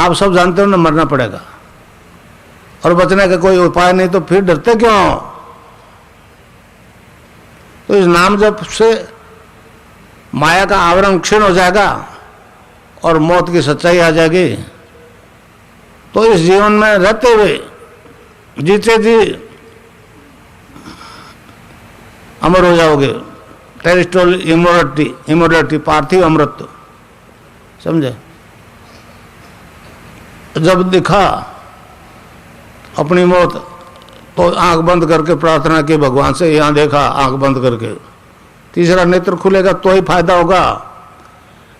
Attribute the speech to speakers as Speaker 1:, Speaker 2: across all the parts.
Speaker 1: आप सब जानते हो ना मरना पड़ेगा और बचने का कोई उपाय नहीं, तो फिर डरते क्यों हो? तो इस नाम जप से माया का आवरण क्षीण हो जाएगा और मौत की सच्चाई आ जाएगी। तो इस जीवन में रहते हुए जीते जी अमर हो जाओगे। टेरिस्ट्रियल इमोर्टलिटी, पार्थिव अमृत, समझे? जब दिखा अपनी मौत तो आंख बंद करके प्रार्थना की भगवान से, यहां देखा आंख बंद करके, तीसरा नेत्र खुलेगा तो ही फायदा होगा।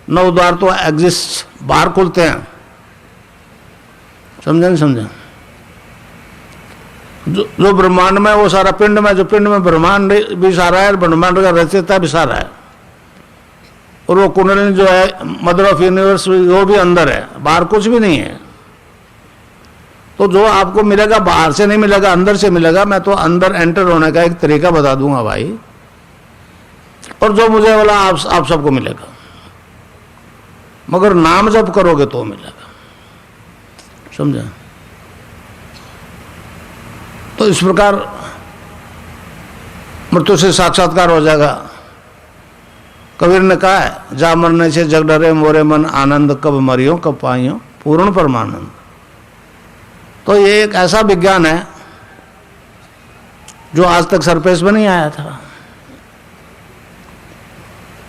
Speaker 1: 9 द्वार तो एग्जिस्ट, बाहर खुलते हैं, समझे नहीं समझे? जो ब्रह्मांड में वो सारा पिंड में, जो पिंड में ब्रह्मांड भी सारा है, ब्रह्मांड का रचयिता भी सारा है, और वो कुंडलिनी जो है मदर ऑफ यूनिवर्स वो भी अंदर है, बाहर कुछ भी नहीं है। तो जो आपको मिलेगा बाहर से नहीं मिलेगा, अंदर से मिलेगा। मैं तो अंदर एंटर होने का एक तरीका बता दूंगा भाई, और जो मुझे वाला आप सबको मिलेगा, मगर नाम जप करोगे तो मिलेगा, समझे? तो इस प्रकार मृत्यु से साक्षात्कार हो जाएगा। कबीर ने कहा है, जा मरने से जग डरे मोरे मन आनंद, कब मरियो कब पाइयो पूर्ण परमानंद। तो ये एक ऐसा विज्ञान है जो आज तक सरफेस में नहीं आया था।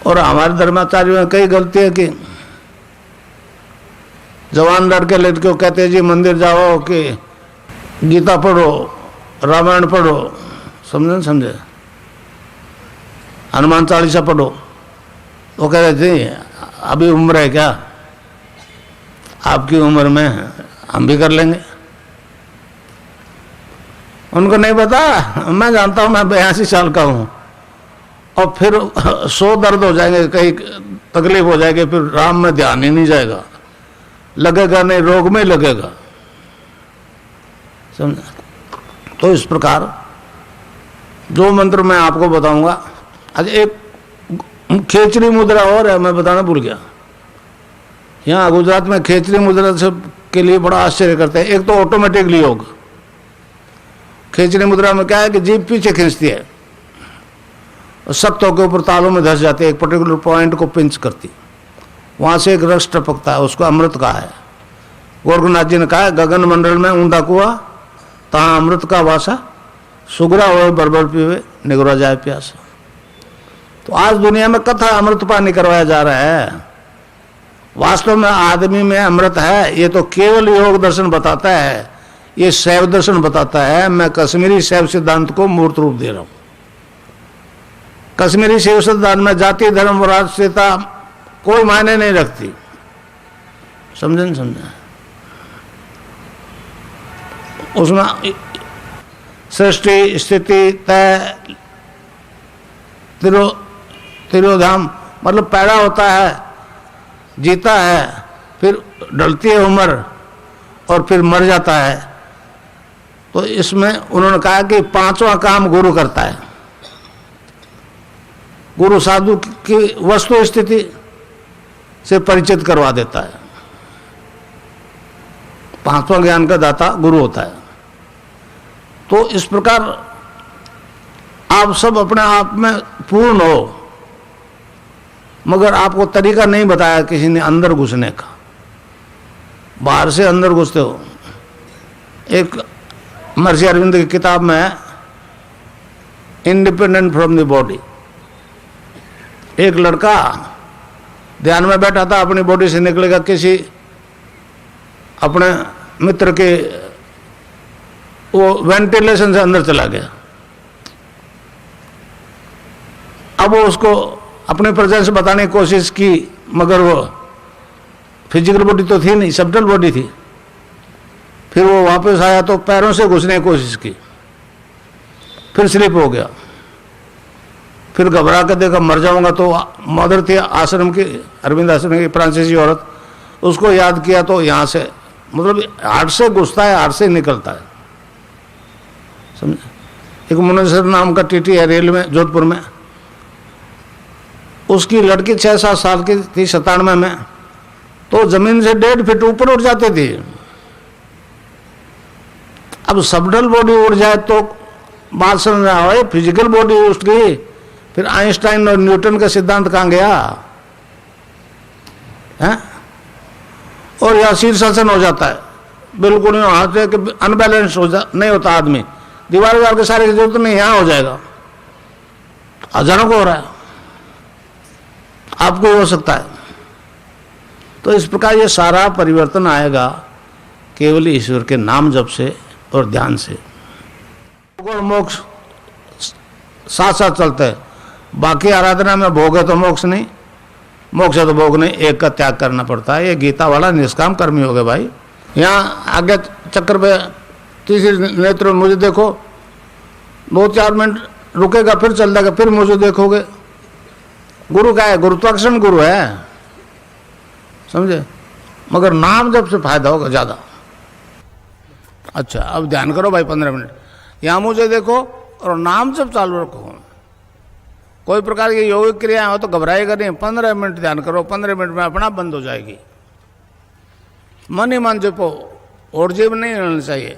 Speaker 1: और हमारे धर्माचार्यों में कई गलती है कि जवान लड़के लड़के को कहते हैं जी मंदिर जाओ कि गीता पढ़ो, रामायण पढ़ो, समझे समझे, हनुमान चालीसा पढ़ो, वो कह रहे थे अभी उम्र है क्या, आपकी उम्र में हम भी कर लेंगे। उनको नहीं पता, मैं जानता हूं, मैं 82 साल का हूं, और फिर 100 दर्द हो जाएंगे, कहीं तकलीफ हो जाएगी, फिर राम में ध्यान ही नहीं जाएगा, लगेगा नहीं, रोग में लगेगा, समझा? तो इस प्रकार जो मंत्र मैं आपको बताऊंगा, आज एक खेचरी मुद्रा और है, मैं बताना भूल गया। यहाँ गुजरात में खेचरी मुद्रा से के लिए बड़ा आश्चर्य करते हैं। एक तो ऑटोमेटिकली योग, खेचरी मुद्रा में क्या है कि जीभ पीछे खींचती है और सख्तों के ऊपर तालों में धस जाती है, एक पर्टिकुलर पॉइंट को पिंच करती, वहां से एक रस टपकता है, उसको अमृत कहा है। गोरखनाथ जी ने कहा है, गगन मंडल में ऊंधा कुआ, तहाँ अमृत का वासा, सुगरा हो बरबर पीवे निगरा जाए प्यासा। तो आज दुनिया में कथा अमृत पानी करवाया जा रहा है, वास्तव में आदमी में अमृत है। ये तो केवल योग दर्शन बताता है, ये शैव दर्शन बताता है। मैं कश्मीरी शैव सिद्धांत को मूर्त रूप दे रहा हूं। कश्मीरी शैव सिद्धांत में जाति धर्म राष्ट्रीयता कोई मायने नहीं रखती, समझे नहीं समझे? उसमें सृष्टि स्थिति तय तिरोधाम, मतलब पैदा होता है, जीता है, फिर ढलती है उम्र और फिर मर जाता है। तो इसमें उन्होंने कहा कि 5वां काम गुरु करता है। गुरु साधु की वस्तु स्थिति से परिचित करवा देता है। 5वां ज्ञान का दाता गुरु होता है। तो इस प्रकार आप सब अपने आप में पूर्ण हो, मगर आपको तरीका नहीं बताया किसी ने अंदर घुसने का। बाहर से अंदर घुसते हो। एक महर्षि अरविंद की किताब में है इंडिपेंडेंट फ्रॉम द बॉडी। एक लड़का ध्यान में बैठा था, अपनी बॉडी से निकलेगा, किसी अपने मित्र के वो वेंटिलेशन से अंदर चला गया। अब वो उसको अपने प्रेजेंस बताने की कोशिश की, मगर वो फिजिकल बॉडी तो थी नहीं, सब्टल बॉडी थी। फिर वो वापस आया तो पैरों से घुसने की कोशिश की, फिर स्लिप हो गया। फिर घबरा कर देखा मर जाऊंगा, तो मदर थी आश्रम की, अरविंद आश्रम की फ्रांसीसी औरत, उसको याद किया तो यहाँ से, मतलब हार्ट से घुसता है, हार्ट से निकलता है, समझे? एक मुनेश्वर नाम का टीटी है रेल में, जोधपुर में, उसकी लड़की 6-7 साल की थी, 97 में। तो जमीन से 1.5 फीट ऊपर उठ जाते थे। अब सबडल बॉडी उड़ जाए तो बात समझ में आए, फिजिकल बॉडी उठ गई, फिर आइंस्टाइन और न्यूटन का सिद्धांत कहाँ गया है? और यह शीर्षासन हो जाता है, बिल्कुल हाथ कि अनबैलेंस नहीं होता आदमी, दीवार वार के सारे की जरूरत नहीं, यहां हो जाएगा। हजारों को हो रहा है, आपको हो सकता है। तो इस प्रकार ये सारा परिवर्तन आएगा केवल ईश्वर के नाम जप से और ध्यान से। और मोक्ष साथ साथ चलते हैं, बाकी आराधना में भोग है तो मोक्ष नहीं, मोक्ष है तो भोग नहीं, एक का त्याग करना पड़ता है। ये गीता वाला निष्काम कर्मी हो गए भाई। यहाँ आगे चक्कर पे तीसरी नेत्र मुझे देखो, 2-4 मिनट रुकेगा फिर चल जाएगा, फिर मुझे देखोगे। गुरु क्या है? गुरुत्वाकर्षण गुरु है, समझे? मगर नाम जब से फायदा होगा ज्यादा। अच्छा अब ध्यान करो भाई 15 मिनट, यहाँ मुझे देखो और नाम जब चालू रखो। कोई प्रकार की योगिक क्रिया हो तो घबराएगा नहीं, 15 मिनट ध्यान करो, 15 मिनट में अपना बंद हो जाएगी। मन ही मन जपो और जीव नहीं रहना चाहिए।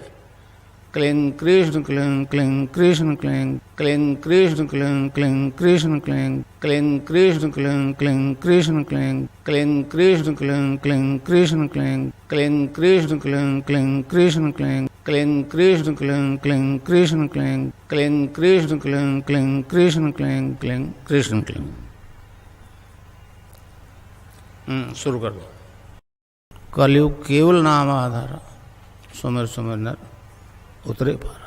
Speaker 1: Cling Krishna cling cling Krishna cling cling Krishna cling cling Krishna cling cling Krishna cling cling Krishna cling cling Krishna cling cling Krishna cling cling Krishna cling cling Krishna cling cling Krishna cling cling Krishna cling cling Krishna cling cling Krishna cling cling Krishna cling. शुरू कर दो। कलयुग केवल नाम आधार, सुमिर सुमिर नर उतरे पारा।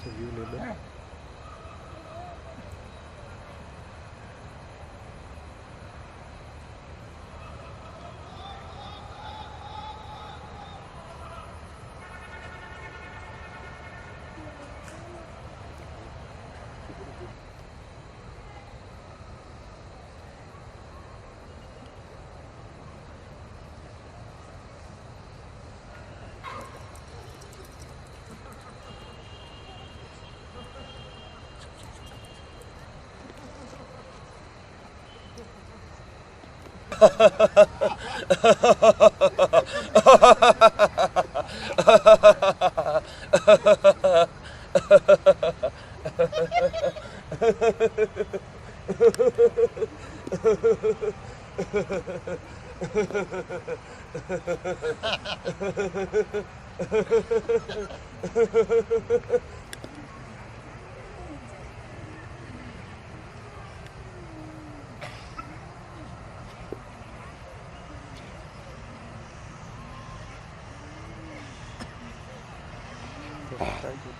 Speaker 2: व्यू ले लो। Thank you.